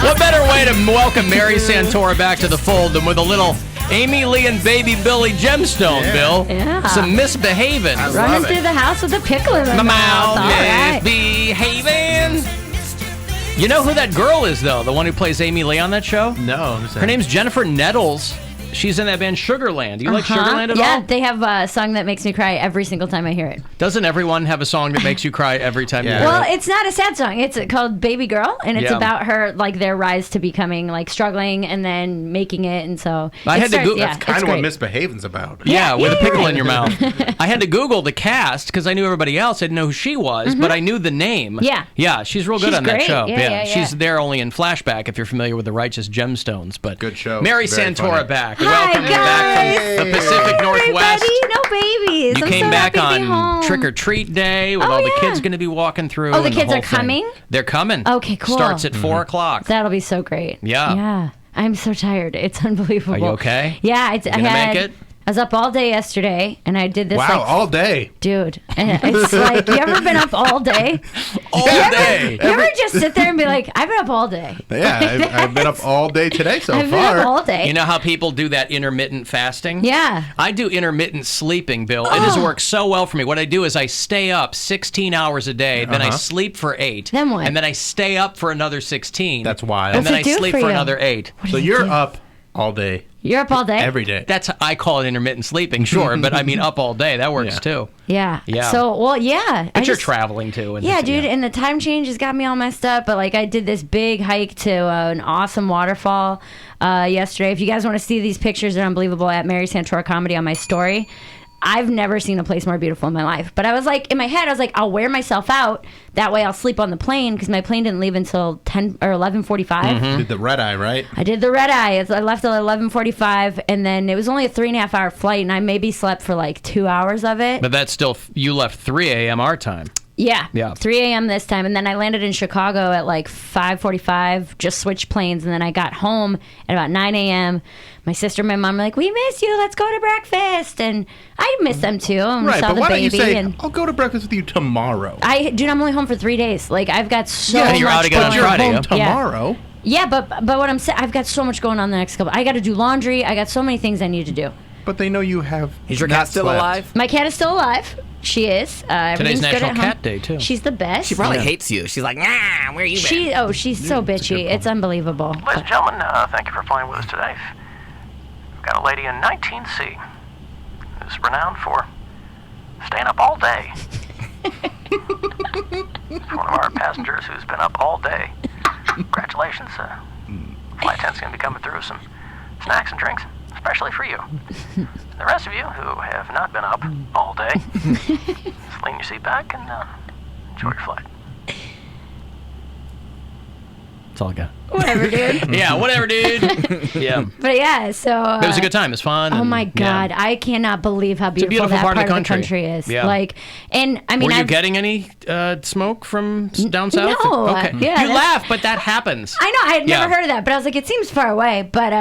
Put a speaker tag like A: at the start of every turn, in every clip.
A: What better way to welcome Mary Santora back to the fold than with a little Amy Lee and Baby Billy gemstone, Bill?
B: Yeah.
A: Some misbehaving.
B: Running through the house with a pickle in my mouth. All right.
A: Misbehaving. You know who that girl is, though? The one who plays Amy Lee on that show?
C: No.
A: Her name's Jennifer Nettles. She's in that band Sugarland. Do you like Sugarland at all?
B: Yeah, they have a song that makes me cry every single time I hear it.
A: Doesn't everyone have a song that makes you cry every time you hear it?
B: Well, it's not a sad song. It's called Baby Girl, and it's about her, like, their rise to becoming, like, struggling and then making it, and so...
A: I had to Google...
C: That's kind of what Misbehaving's about.
A: Yeah, with a pickle in your mouth. I had to Google the cast, because I knew everybody else. I didn't know who she was, but I knew the name.
B: Yeah.
A: Yeah, she's real good on that
B: great.
A: show.
B: Yeah.
A: She's there only in flashback, if you're familiar with the Righteous Gemstones. But
C: good show.
A: Mary
C: Very
A: Santora
C: funny.
A: back.
B: Hi,
A: Welcome you back from the Pacific Northwest.
B: No babies.
A: You
B: I'm
A: came
B: so
A: back
B: happy to be
A: on
B: home.
A: Trick or Treat Day with all the kids going to be walking through.
B: Oh, the
A: and
B: kids
A: whole
B: are coming?
A: thing. They're coming.
B: Okay, cool.
A: Starts at 4 o'clock.
B: That'll be so great.
A: Yeah.
B: Yeah. I'm so tired. It's unbelievable.
A: Are you okay?
B: Yeah.
A: You gonna make it?
B: I was up all day yesterday, and I did this.
C: Wow, all day.
B: Dude, and it's like, you ever been up all day?
A: All day.
B: You ever just sit there and be like, I've been up all day?
C: Yeah, I've been up all day today so
B: I've
C: far.
B: been up all day.
A: You know how people do that intermittent fasting?
B: Yeah.
A: I do intermittent sleeping, Bill. It has worked so well for me. What I do is I stay up 16 hours a day, then I sleep for 8.
B: Then what?
A: And then I stay up for another 16.
C: That's wild.
A: And then I
B: What's it do
A: sleep
B: for
A: for
B: you?
A: another 8.
C: So you're up all day.
B: You're up all day?
C: Every day.
A: That's I call it intermittent sleeping, sure, but I mean up all day. That works too.
B: Yeah.
A: Yeah.
B: So, well, yeah.
A: But you're traveling too. And
B: Yeah, dude, and the time change has got me all messed up. But, like, I did this big hike to an awesome waterfall yesterday. If you guys want to see these pictures, they're unbelievable at Mary Santora Comedy on my story. I've never seen a place more beautiful in my life. But I was like, in my head, I was like, I'll wear myself out. That way I'll sleep on the plane, because my plane didn't leave until 10 or 11:45.
C: Did the red eye, right?
B: I did the red eye. I left at 11:45, and then it was only a 3.5 hour flight, and I maybe slept for like 2 hours of it.
A: But that's still, you left 3 a.m. our time.
B: Yeah.
A: 3
B: a.m. this time, and then I landed in Chicago at like 5:45, just switched planes, and then I got home at about 9 a.m. My sister and my mom were like, we miss you, let's go to breakfast, and I miss them too, and
C: Right,
B: saw
C: but
B: the
C: why
B: baby.
C: don't you say,
B: And
C: I'll go to breakfast with you tomorrow?
B: dude, I'm only home for 3 days. Like, I've got so
A: Yeah,
B: much
A: you're out again
B: going
A: on
C: You're
A: Friday,
C: home
A: yeah.
C: tomorrow.
B: Yeah, but what I'm saying, I've got so much going on the next couple. I got to do laundry. I got so many things I need to do.
C: But they know you have.
D: Is your
C: not
D: cat still
C: slept.
D: alive?
B: My cat is still alive. She is.
A: Today's
B: Everything's good
A: National
B: at home.
A: Cat Day, too.
B: She's the best.
D: She probably hates you. She's like, nah, where you been?
B: She's so bitchy. It's unbelievable.
E: Ladies and gentlemen, thank you for flying with us today. We've got a lady in 19C who's renowned for staying up all day. One of our passengers who's been up all day. Congratulations. Flight attendant's going to be coming through with some snacks and drinks, especially for you. The rest of you who have not been up all day, just lean your seat back and enjoy your flight.
A: That's all I got.
B: Whatever, dude.
A: Yeah, whatever, dude. Yeah.
B: But yeah, so
A: It was a good time. It was fun.
B: Oh
A: and,
B: my God,
A: yeah.
B: I cannot believe how
A: a
B: beautiful,
A: beautiful
B: that
A: part
B: part
A: of the
B: of the country is.
A: Yeah.
B: Like, and I mean,
A: Were you
B: I've,
A: getting any smoke from down south?
B: No.
A: Okay.
B: Yeah,
A: you
B: that's-
A: laugh, but that happens.
B: I know I had never
A: Yeah.
B: heard of that, but I was like, it seems far away. But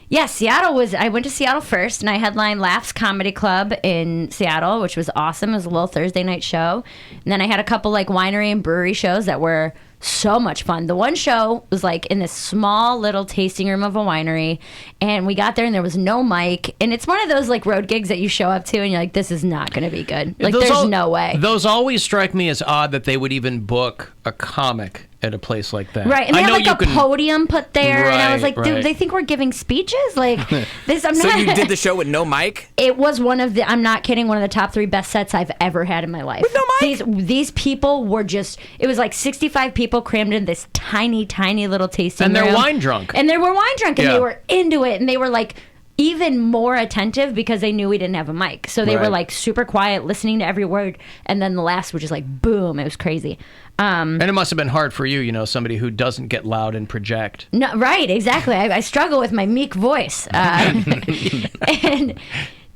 B: yeah, Seattle was. I went to Seattle first, and I headlined Laughs Comedy Club in Seattle, which was awesome. It was a little Thursday night show, and then I had a couple like winery and brewery shows that were so much fun. The one show was like in this small little tasting room of a winery, and we got there and there was no mic, and it's one of those like road gigs that you show up to and you're like, this is not going to be good. Like, there's no way.
A: Those always strike me as odd that they would even book a comic at a place like that.
B: Right, and they
A: I know
B: have like a
A: you can,
B: podium put there, and I was like,
A: Right,
B: dude,
A: right.
B: they think we're giving speeches? Like, this, I'm
D: So
B: not.
D: you did the show with no mic?
B: It was one of the, I'm not kidding, one of the top 3 best sets I've ever had in my life.
D: With no mic?
B: These people were just, it was like 65 people crammed in this tiny, tiny little tasting
A: And they're
B: room.
A: wine drunk.
B: And they were wine drunk, and
A: Yeah.
B: they were into it, and they were like, even more attentive because they knew we didn't have a mic. So they were
A: Right.
B: like super quiet, listening to every word, and then the last was just like, boom, it was crazy.
A: And it must have been hard for you, you know, somebody who doesn't get loud and project.
B: No, right, exactly. I struggle with my meek voice, and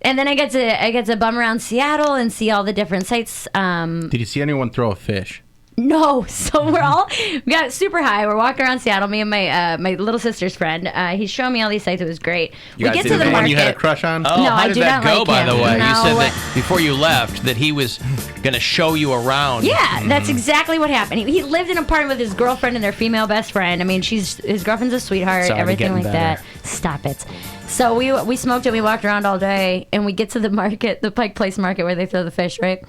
B: then I get to bum around Seattle and see all the different sites.
C: Did you see anyone throw a fish?
B: No, so we got super high. We're walking around Seattle. Me and my little sister's friend. He's showing me all these sites. It was great.
D: You
B: We
D: guys
B: get
D: see
B: to
D: the
B: the
C: One
B: market.
C: you had a crush on?
A: Oh,
B: No,
A: how
B: I
A: did
B: do
A: that
B: not
A: go,
B: like
A: by
B: him.
A: the way? You
B: No.
A: said that before you left that he was going to show you around.
B: Yeah, that's exactly what happened. He lived in an apartment with his girlfriend and their female best friend. I mean, his girlfriend's a sweetheart,
A: Sorry,
B: everything
A: getting
B: like
A: better.
B: that. Stop it. So we smoked it. We walked around all day, and we get to the market, the Pike Place market where they throw the fish, right?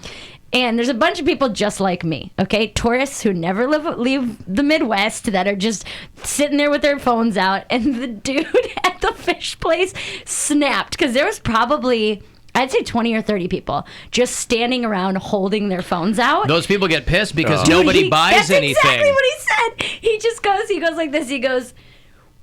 B: And there's a bunch of people just like me, okay? Tourists who never leave the Midwest that are just sitting there with their phones out. And the dude at the fish place snapped because there was probably, I'd say 20 or 30 people just standing around holding their phones out.
A: Those people get pissed because
B: Dude,
A: nobody buys
B: that's
A: anything.
B: exactly what he said. He goes like this. He goes,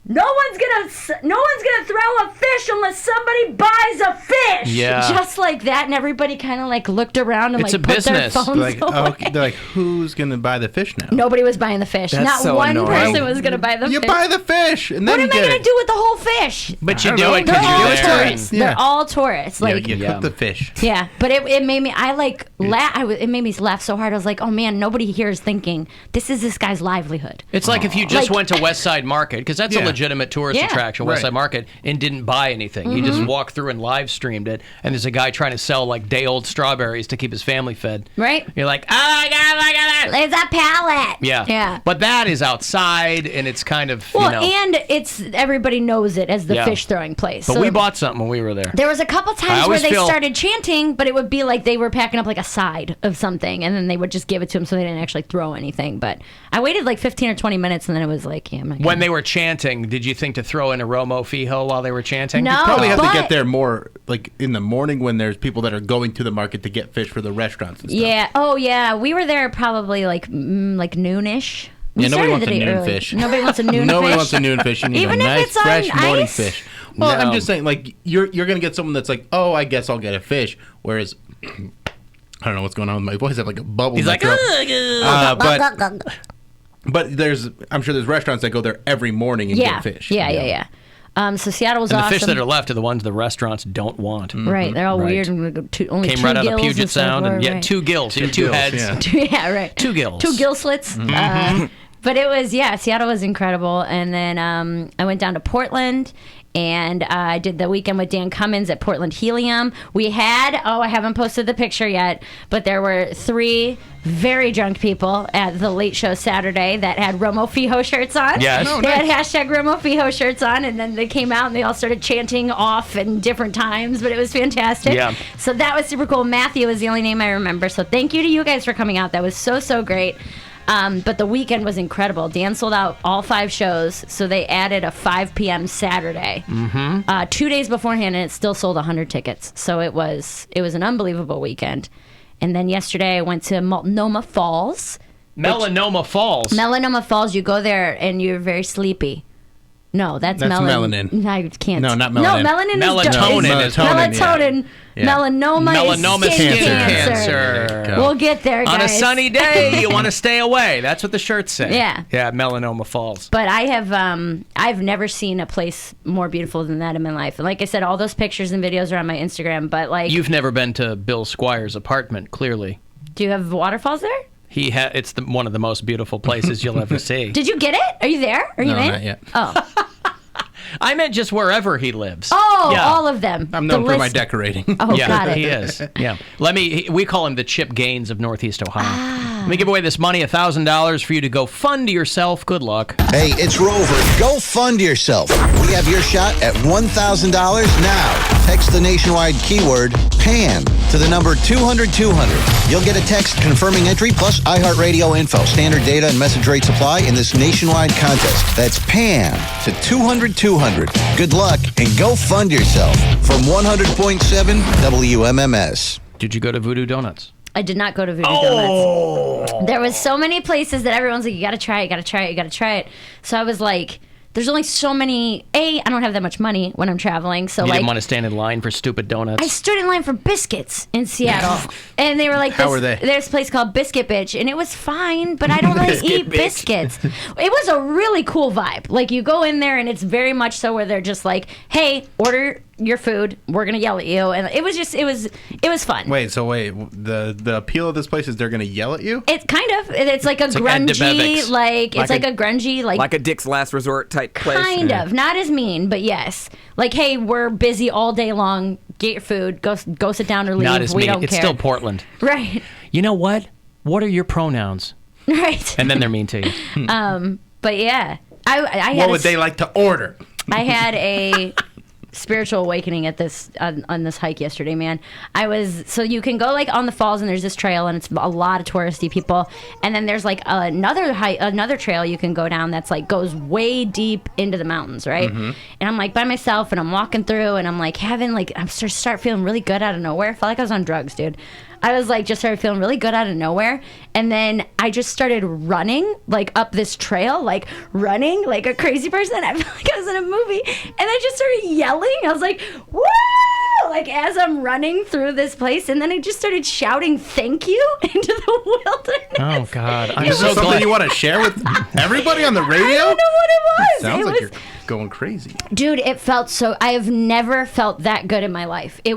B: no one's gonna throw a fish unless somebody buys a fish.
A: Yeah.
B: Just like that, and everybody kind of like looked around and
A: It's
B: like
A: a
B: put
A: business.
B: their phones
C: Like,
B: away.
C: they're like, who's going to buy the fish now?
B: Nobody was buying the fish.
D: That's
B: Not
D: so
B: one
D: annoying.
B: person was gonna buy the
C: You
B: fish.
C: buy the fish, and
B: What
C: then
B: am
C: you
B: I
C: get
B: gonna
C: it.
B: do with the whole fish?
A: But you
C: I
A: do
C: don't
A: it
C: know.
B: They're
A: because
B: all
A: you're there.
B: tourists.
C: Yeah.
B: They're all tourists. Like,
C: you
A: Yeah.
C: cook the fish.
B: yeah, but it made me. I like it made me laugh so hard. I was like, oh man, nobody here is thinking this is this guy's livelihood.
A: It's like if you just
B: Like-
A: went to West Side Market, because that's a
C: Yeah.
A: legitimate tourist
B: Yeah.
A: attraction, West
C: Right.
A: Side Market, and didn't buy anything. You just walked through and live streamed it, and there's a guy trying to sell like day-old strawberries to keep his family fed.
B: Right?
A: You're like, oh my God, look at that.
B: It's a pallet.
A: Yeah.
B: Yeah.
A: But that is outside, and it's kind of,
B: Well,
A: you know.
B: and it's everybody knows it as the
A: Yeah.
B: fish throwing place.
A: But
B: So
A: we bought something when we were there.
B: there was a couple
A: I
B: times where
A: always
B: they
A: feel-
B: started chanting, but it would be like they were packing up like a side of something, and then they would just give it to him so they didn't actually throw anything. But I waited like 15 or 20 minutes, and then it was like, yeah, I'm not
A: When
B: gonna-
A: they were chanting, did you think to throw in a Romo Fijo while they were chanting?
B: No.
C: Probably have to
B: But-
C: get there more like in the morning when there's people that are going to the market to get fish for the restaurants and stuff.
B: Yeah. Oh, yeah. We were there probably like noonish. We
C: Yeah, nobody
B: started
C: wants
B: the
C: a
B: day
C: noon
B: early.
C: fish.
B: Nobody wants a noon
C: Nobody
B: fish.
C: wants a noon fish. You need
B: Even
C: a
B: if
C: nice,
B: it's on
C: fresh morning
B: ice?
C: fish. Well,
A: No.
C: I'm just saying, like, you're gonna get someone that's like, oh, I guess I'll get a fish. Whereas, I don't know what's going on with my voice. I have like a bubble.
A: He's
C: in my
A: like,
C: throat. But I'm sure there's restaurants that go there every morning and
B: Yeah.
C: get fish.
B: Yeah. So Seattle was
A: and the
B: awesome.
A: fish that are left are the ones the restaurants don't want.
B: Right, they're all
A: Right.
B: weird and only
A: Came
B: two
A: right out of
B: gills
A: Puget
B: instead of
A: Sound, and
B: four,
A: yet
B: right.
A: two gills, two
C: gills,
A: heads.
C: yeah.
B: Yeah, right.
A: Two gills.
B: Two gill slits. But it was, Seattle was incredible. And then I went down to Portland, and I did the weekend with Dan Cummins at Portland Helium. We had, I haven't posted the picture yet, but there were 3 very drunk people at the late show Saturday that had Romo Fijo shirts on.
A: Yes.
C: Oh,
B: They had
C: nice.
B: hashtag Romo Fijo shirts on, and then they came out and they all started chanting off in different times, but it was fantastic.
A: Yeah.
B: So that was super cool. Matthew is the only name I remember. So thank you to you guys for coming out. That was so great. But the weekend was incredible. Dan sold out all 5 shows, so they added a 5 p.m. Saturday. 2 days beforehand, and it still sold 100 tickets. So it was an unbelievable weekend. And then yesterday I went to Multnomah Falls.
A: Melanoma Falls.
B: Melanoma Falls, you go there and you're very sleepy. No, that's
C: melanin.
B: I can't.
C: No, not
B: No,
C: melanin.
B: melanin
A: Melatonin
B: is
A: is
B: melatonin.
C: Yeah.
B: Melanoma,
A: Melanoma
B: is skin
A: skin
B: cancer.
A: cancer.
C: Go.
B: We'll get there, guys.
A: On a sunny day, you want to stay away. That's what the shirts say.
B: Yeah.
A: Yeah, Melanoma Falls.
B: But I've never seen a place more beautiful than that in my life. And like I said, all those pictures and videos are on my Instagram. But like,
A: You've never been to Bill Squire's apartment, clearly.
B: do you have waterfalls there?
A: It's one of the most beautiful places you'll ever see.
B: Did you get it? Are you there? Are you
C: No,
B: in?
C: not yet.
B: Oh,
A: I meant just wherever he lives.
B: yeah.
A: Yeah.
B: all of them.
C: I'm
B: The
C: known for my
B: list-
C: decorating.
B: Oh,
A: Yeah,
B: got it.
A: he is. Yeah. We call him the Chip Gaines of Northeast Ohio. Let me give away this money, $1,000 for you to go fund yourself. Good luck.
F: Hey, it's Rover. Go fund yourself. We have your shot at $1,000 now. Text the nationwide keyword PAN to the number 200-200. You'll get a text confirming entry plus iHeartRadio info, standard data, and message rate supply in this nationwide contest. That's PAN to 200-200. Good luck and go fund yourself. From 100.7 WMMS.
A: Did you go to Voodoo Donuts?
B: I did not go to Voodoo Donuts. There was so many places that everyone's like, you gotta try it, you gotta try it, you gotta try it. So I was like, there's only so many. I don't have that much money when I'm traveling, so
A: You
B: like,
A: didn't want to stand in line for stupid donuts?
B: I stood in line for biscuits in Seattle, and they were like,
C: How were they?
B: There's a place called Biscuit Bitch, and it was fine, but I don't really eat biscuits. It was a really cool vibe. Like, you go in there, and it's very much so where they're just like, hey, order your food. We're gonna yell at you, and it was fun.
C: Wait, the appeal of this place is they're gonna yell at you?
B: It's kind of. It's like a grungy, a grungy,
D: like a Dick's Last Resort type place.
B: Kind of, not as mean, but yes. Like, hey, we're busy all day long. Get your food. Go sit down or leave.
A: Not as
B: we
A: mean.
B: don't
A: It's
B: care.
A: still Portland.
B: Right.
A: You know what? What are your pronouns?
B: Right.
A: And then they're mean to you.
B: But yeah, I had
C: What would they like to order?
B: I had a spiritual awakening at this on this hike yesterday, man. So you can go like on the falls, and there's this trail, and it's a lot of touristy people, and then there's like another trail you can go down that's like goes way deep into the mountains, right? And I'm like by myself, and I'm walking through, and I'm like having like I'm start feeling really good out of nowhere. I felt like I was on drugs, dude. I was like just started feeling really good out of nowhere, and then I just started running like up this trail, like running like a crazy person. I felt like I was in a movie, and I just started yelling. I was like, "Woo!" Like as I'm running through this place, and then I just started shouting "Thank you" into the wilderness.
A: Oh God, I'm
C: Is
A: so
C: this something
A: glad.
C: you want to share with everybody on the radio?
B: I don't know what it was.
C: Sounds
B: It
C: like
B: was,
C: you're going crazy.
B: dude, it felt so. I have never felt that good in my life. It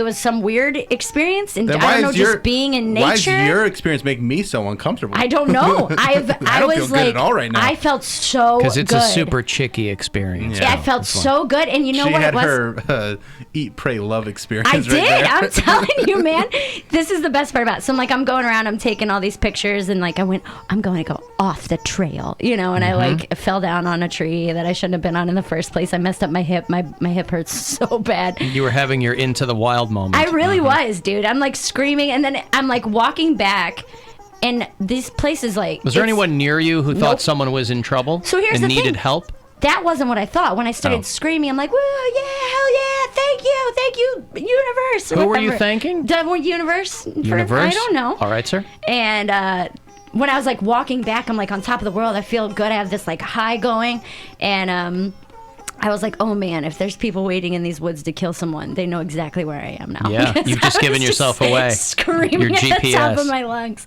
B: was some weird experience, and
C: Then
B: I don't know, just being in nature.
C: Why is your experience making me so uncomfortable?
B: I don't know. I
C: don't
B: was
C: feel good
B: like,
C: at all right now.
B: I felt so good.
A: Because it's a super chicky experience.
B: Yeah, I felt so good, and you know
C: she
B: what
C: had
B: it was?
C: her eat, pray, love experience.
B: I
C: right
B: did.
C: there.
B: I'm telling you, man. This is the best part about it. So I'm like, I'm going around, I'm taking all these pictures, and like, I'm going to go off the trail, you know, and I like fell down on a tree that I shouldn't have been on in the first place. I messed up my hip. My hip hurts so bad.
A: You were having your into the wild moment.
B: I really was, dude. I'm like screaming, and then I'm like walking back, and this place is like.
A: Was there
B: it's-
A: anyone near you who thought
B: Nope.
A: someone was in trouble
B: So here's
A: and
B: the
A: needed
B: thing.
A: help?
B: That wasn't what I thought. When I started
A: Oh.
B: screaming, I'm like, "Woo, yeah, hell yeah, thank you, universe."
A: Who were you
B: whatever.
A: thanking?
B: The universe.
A: Universe?
B: I don't know.
A: All right, sir.
B: And when I was like walking back, I'm like on top of the world. I feel good. I have this like high going, and I was like, oh man, if there's people waiting in these woods to kill someone, they know exactly where I am now.
A: Yeah,
B: Because
A: you've just
B: I
A: given
B: was
A: yourself away.
B: Screaming
A: Your
B: at the top
A: GPS.
B: of my lungs.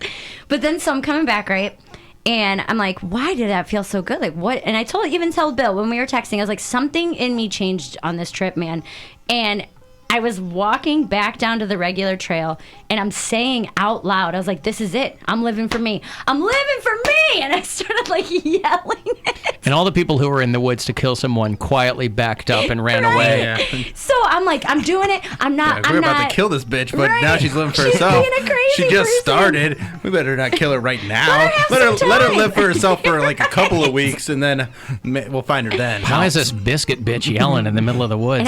B: But then so I'm coming back, right? And I'm like, why did that feel so good? Like what? And I even told Bill when we were texting, I was like, something in me changed on this trip, man. And I was walking back down to the regular trail, and I'm saying out loud, I was like, this is it. I'm living for me. I'm living for me. And I started like yelling it.
A: And all the people who were in the woods to kill someone quietly backed up and ran
B: Right.
A: away.
C: Yeah.
B: So I'm like, I'm doing it. I'm not.
C: We're
B: I'm
C: about
B: not,
C: to kill this bitch, but
B: Right.
C: now she's living for
B: She's
C: herself.
B: being a crazy
C: She just
B: person.
C: started. We better not kill her right now.
B: Let her have some
C: let her
B: time.
C: live for herself for like a couple of weeks, and then we'll find her then.
A: Why is this biscuit bitch yelling in the middle of the woods?
B: And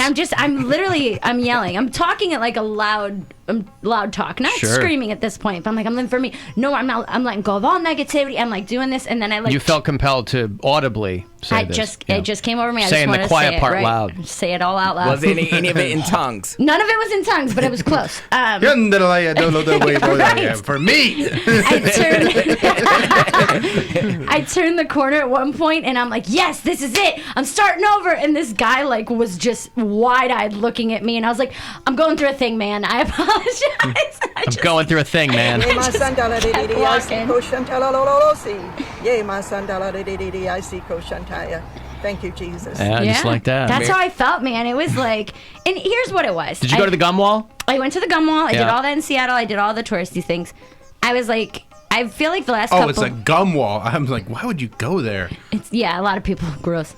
B: I'm yelling. I'm talking at like a loud talk, not
A: Sure.
B: screaming at this point. But I'm like, I'm living for me. No, I'm not. I'm letting go of all negativity. I'm like doing this, and then I like.
A: You felt compelled to audibly say this.
B: It just came over me. I
A: Saying
B: just
A: the
B: wanted
A: quiet
B: to say
A: part
B: it, right?
A: loud.
B: Say it all out loud.
D: Was any of it in tongues?
B: None of it was in tongues, but it was close.
C: Right. For me.
B: I turned the corner at one point, and I'm like, yes, this is it. I'm starting over. And this guy like was just wide-eyed looking at me, and I was like, I'm going through a thing, man. I apologize.
A: I'm going through a thing, man.
G: Yea, my son, I see
B: walking.
G: Koshantala. Yea, my son, I see Koshantaya. Thank you, Jesus.
A: Yeah, just like that.
B: That's how I felt, man. It was like, and here's what it was.
A: Did you go to the gum wall?
B: I went to the gum wall. I did
A: Yeah.
B: all that in Seattle. I did all the touristy things. I was like, I feel like the last
C: Oh,
B: couple.
C: it's a gum wall. I'm like, why would you go there?
B: Yeah, a lot of people. Gross.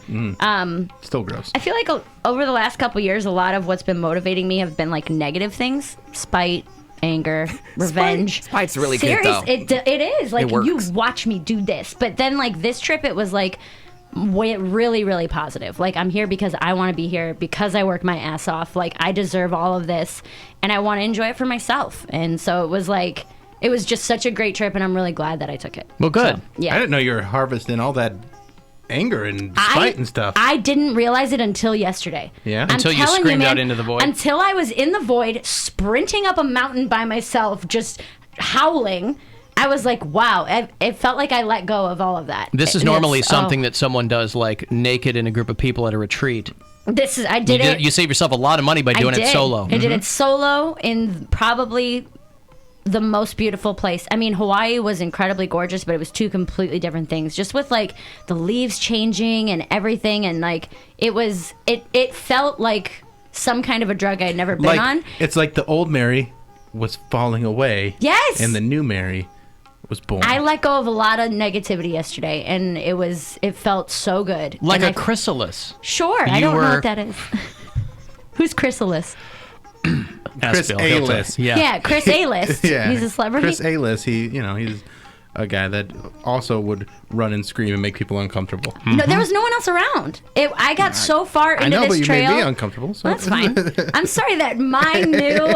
C: Still gross.
B: I feel like over the last couple years, a lot of what's been motivating me have been like negative things: spite, anger, revenge.
D: Spite's really good, though.
B: It is like
D: It works.
B: you watch me do this, but then like this trip, it was like really, really positive. Like I'm here because I want to be here, because I work my ass off. Like I deserve all of this, and I want to enjoy it for myself. And so it was like. It was just such a great trip, and I'm really glad that I took it.
A: Well, good.
B: So, yeah.
C: I didn't know you were harvesting all that anger and spite and stuff.
B: I didn't realize it until yesterday.
C: Yeah?
B: I'm
A: Until you
B: telling
A: screamed
B: man,
A: out into the void?
B: Until I was in the void, sprinting up a mountain by myself, just howling. I was like, wow. It felt like I let go of all of that.
A: This is
B: And
A: normally
B: it's-
A: something that someone does like naked in a group of people at a retreat.
B: I did it.
A: You save yourself a lot of money by doing it solo.
B: I did it solo in probably the most beautiful place. I mean, Hawaii was incredibly gorgeous, but it was two completely different things. Just with like the leaves changing and everything, and like it felt like some kind of a drug I'd never been
C: Like
B: on.
C: it's like the old Mary was falling away.
B: Yes.
C: And the new Mary was born.
B: I let go of a lot of negativity yesterday, and it felt so good.
A: Like
B: and
A: a chrysalis.
B: Sure, I
A: You
B: don't know
A: were-
B: what that is. Who's Chrysalis?
A: Ask
C: Chris
A: Bill, he'll tell-
C: A-list.
B: Yeah, Chris A-list.
C: Yeah.
B: He's a celebrity.
C: Chris A-list, he's a guy that also would run and scream and make people uncomfortable.
B: No, there was no one else around. I got so far into
C: I know,
B: this
C: but you
B: trail.
C: made me uncomfortable. So.
B: Well, that's fine. I'm sorry that my new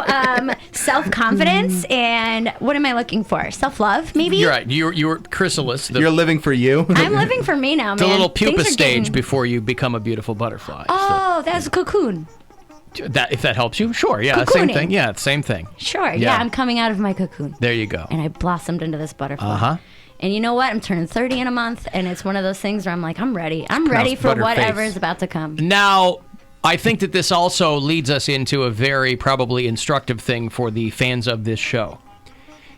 B: self-confidence and what am I looking for? Self-love, maybe?
A: You're right. You're chrysalis.
C: You're living for you.
B: I'm living for me now, man.
A: the little pupa
B: Things are
A: stage
B: getting-
A: before you become a beautiful butterfly.
B: Oh, that's a cocoon.
A: That if that helps you, sure. Yeah, same
B: Cocooning.
A: thing. Yeah, same thing.
B: Sure,
A: Yeah.
B: yeah, I'm coming out of my cocoon.
A: There you go.
B: And I blossomed into this butterfly.
A: Uh-huh.
B: And you know what? I'm turning 30 in a month, and it's one of those things where I'm like, I'm ready. I'm ready for
C: Butterface.
B: whatever is about to come.
A: Now, I think that this also leads us into a very probably instructive thing for the fans of this show.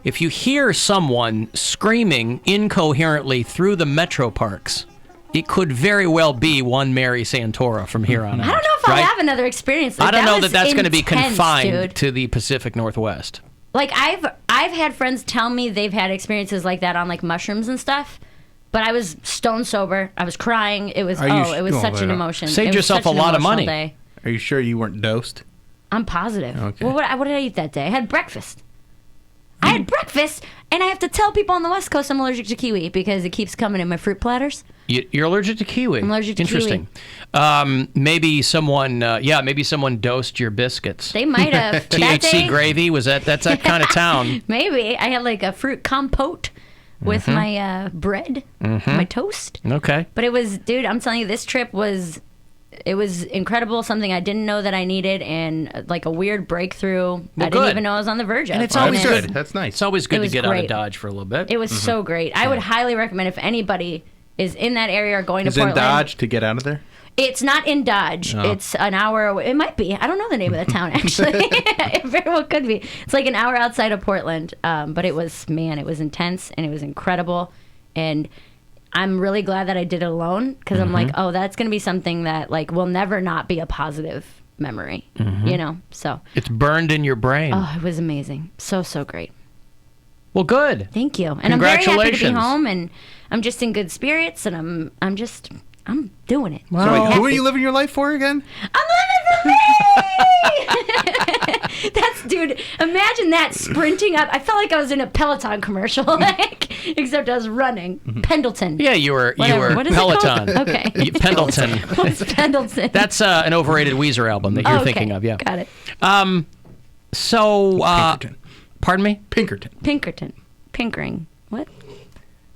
A: If you hear someone screaming incoherently through the metro parks, it could very well be one Mary Santora from here on out.
B: I don't know if I'll
A: right?
B: have another experience.
A: I don't know that
B: was
A: that's going to be
B: intense,
A: confined
B: dude.
A: to the Pacific Northwest.
B: Like I've had friends tell me they've had experiences like that on like mushrooms and stuff, but I was stone sober. I was crying. It was it was such an emotion.
A: Saved
B: It was
A: yourself
B: such
A: a
B: an
A: lot of
B: emotional
A: money.
B: Day.
C: Are you sure you weren't dosed?
B: I'm positive.
C: Okay.
B: Well, what did I eat that day? I had breakfast. I had breakfast, and I have to tell people on the West Coast I'm allergic to kiwi because it keeps coming in my fruit platters.
A: You're allergic to kiwi.
B: I'm allergic to
A: Interesting. Maybe someone, maybe someone dosed your biscuits.
B: They might have. That
A: THC
B: day,
A: gravy that's that kind of town.
B: maybe. I had like a fruit compote with my bread, my toast.
A: Okay.
B: But it was, dude, I'm telling you, this trip was incredible, something I didn't know that I needed, and like a weird breakthrough I didn't
A: good.
B: even know I was on the verge of.
A: And it's
C: That's
A: always
C: good.
A: good.
C: That's nice.
A: It's always good
B: It
A: to
B: was
A: get out of
B: great.
A: Dodge for a little bit.
B: It was so great. I would highly recommend if anybody is in that area or going
C: Is
B: to
C: in
B: Portland.
C: Dodge to get out of there?
B: It's not in Dodge.
C: Oh.
B: It's an hour away. It might be. I don't know the name of the town, actually. It very well could be. It's like an hour outside of Portland. But it was intense, and it was incredible. And I'm really glad that I did it alone, because I'm like, oh, that's going to be something that like will never not be a positive memory, you know? So,
A: It's burned in your brain.
B: oh, it was amazing. So great.
A: Well, good.
B: Thank you. And I'm very happy to be
A: Congratulations.
B: home, and I'm just in good spirits, and I'm doing it.
C: So wait, who are you living your life for again?
B: I'm living for me! Dude, imagine that sprinting up. I felt like I was in a Peloton commercial, like, except I was running. Pendleton.
A: Yeah, you were
B: Whatever. What is it
A: Peloton.
B: called? Okay.
A: Pendleton.
B: What's Pendleton?
A: That's an overrated Weezer album that you're
B: Okay.
A: thinking of, yeah.
B: Got it.
A: So,
C: Pinkerton.
A: pardon me?
C: Pinkerton.
B: Pinkerton. Pinkering. What?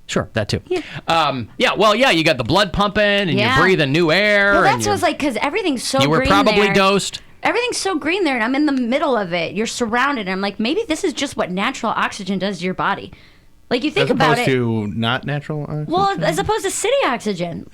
A: Sure, that too.
B: Yeah.
A: You got the blood pumping and
B: Yeah.
A: you're breathing new air.
B: Well,
A: and
B: that's what's like, because everything's so
A: you were
B: green
A: probably
B: there.
A: dosed.
B: Everything's so green there, and I'm in the middle of it. You're surrounded, and I'm like, maybe this is just what natural oxygen does to your body. Like, you think
C: As
B: about
C: opposed
B: it.
C: to not natural oxygen?
B: Well, as opposed to city oxygen.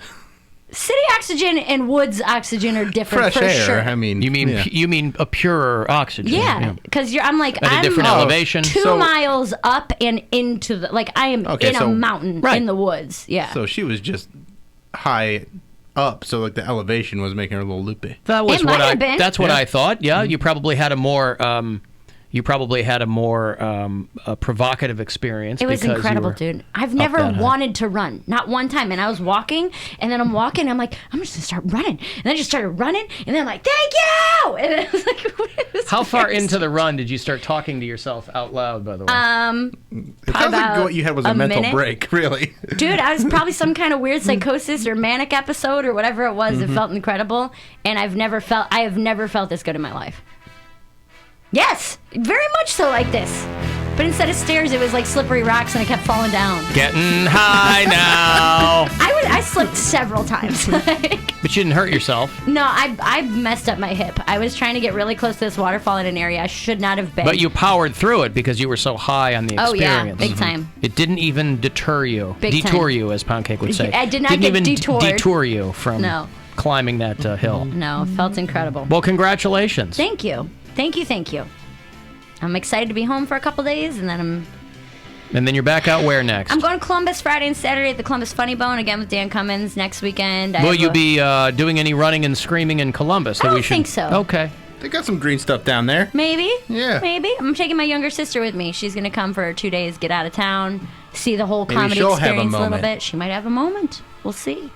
B: City oxygen and woods oxygen are different
C: fresh
B: for
C: air.
B: sure.
C: I mean,
A: You mean
C: yeah.
A: you mean a purer oxygen?
B: Yeah, because I'm like,
A: At a
B: I'm
A: different elevation.
B: 2
C: So-
B: miles up and into the, like, I am
C: Okay,
B: in a
C: so-
B: mountain
A: Right.
B: in the woods. Yeah.
C: So she was just high up, so like the elevation was making her a little loopy.
A: That was
B: It
A: what
B: might have been.
A: That's what
C: Yeah.
A: I thought. Yeah, you probably had a more provocative experience.
B: It was
A: because you
B: incredible,
A: were
B: dude. I've
A: up
B: never
A: that high.
B: wanted to run, not one time. And I was walking, and then I'm walking, and I'm like, I'm just gonna start running. And then I just started running, and then I'm like, thank you! And I was like, it was
A: How far
B: very
A: into the run did you start talking to yourself out loud, by the way?
C: It sounds like
B: About
C: what you had was a
B: a
C: mental
B: minute.
C: break, really.
B: Dude, I was probably some kind of weird psychosis or manic episode or whatever it was.
A: Mm-hmm.
B: It felt incredible, and I have never felt this good in my life. Yes, very much so like this. But instead of stairs, it was like slippery rocks, and I kept falling down.
A: Getting high now.
B: I slipped several times.
A: But you didn't hurt yourself.
B: No, I messed up my hip. I was trying to get really close to this waterfall in an area I should not have been.
A: But you powered through it because you were so high on the
B: Oh, yeah,
A: experience.
B: big time.
A: It didn't even deter you.
B: Big
A: detour
B: time.
A: you, as Poundcake would say.
B: I did not
A: Didn't
B: get
A: even
B: detoured.
A: detour you from
B: No.
A: climbing that hill.
B: No, it felt incredible.
A: Well, congratulations.
B: Thank you. Thank you. I'm excited to be home for a couple days, and then
A: And then you're back out where next?
B: I'm going to Columbus Friday and Saturday at the Columbus Funny Bone again with Dan Cummins next weekend.
A: Will you be doing any running and screaming in Columbus?
B: I don't think so.
A: Okay.
C: They got some green stuff down there.
B: Maybe.
C: Yeah.
B: Maybe. I'm taking my younger sister with me. She's going to come for 2 days, get out of town, see the whole comedy
C: she'll have a
B: experience a little
C: moment.
B: bit. She might have a moment. We'll see.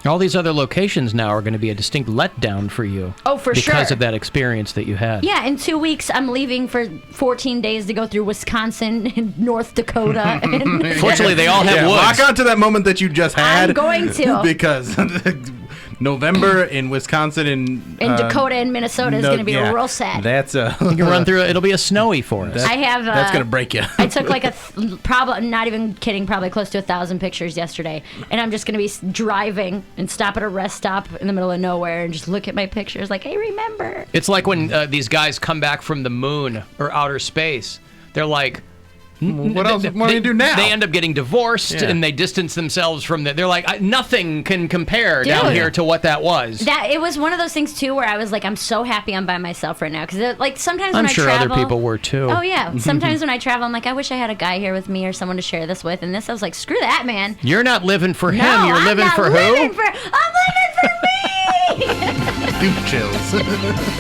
A: All these other locations now are going to be a distinct letdown for you.
B: Oh, for sure.
A: Because of that experience that you had.
B: Yeah, in 2 weeks, I'm leaving for 14 days to go through Wisconsin and North Dakota. And
A: Fortunately, they all have woods.
C: Lock on to that moment that you just had.
B: I'm going to.
C: Because November in Wisconsin and
B: Dakota and Minnesota is going to be real sad.
C: That's
A: You can run through it. It'll be a snowy forest.
B: I have.
C: That's going to break you.
B: I took like probably, not even kidding, probably close to 1,000 pictures yesterday. And I'm just going to be driving and stop at a rest stop in the middle of nowhere and just look at my pictures like, hey, remember.
A: It's like when these guys come back from the moon or outer space. They're like,
C: what else? What do you do now?
A: They end up getting divorced and they distance themselves from They're like, nothing can compare down here to what that was.
B: It was one of those things too where I was like, I'm so happy I'm by myself right now, because like sometimes when
A: I'm sure
B: I travel,
A: other people were too.
B: Oh yeah, sometimes when I travel, I'm like, I wish I had a guy here with me or someone to share this with. And this, I was like, screw that, man.
A: You're not living for him.
B: No,
A: You're living for
B: I'm
A: who?
B: living for me.
C: Dude chills.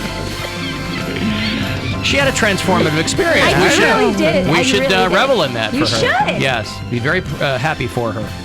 A: She had a transformative experience.
B: I really did.
A: We should
B: really did.
A: revel in that for
B: You
A: her.
B: should.
A: Yes. Be very happy for her.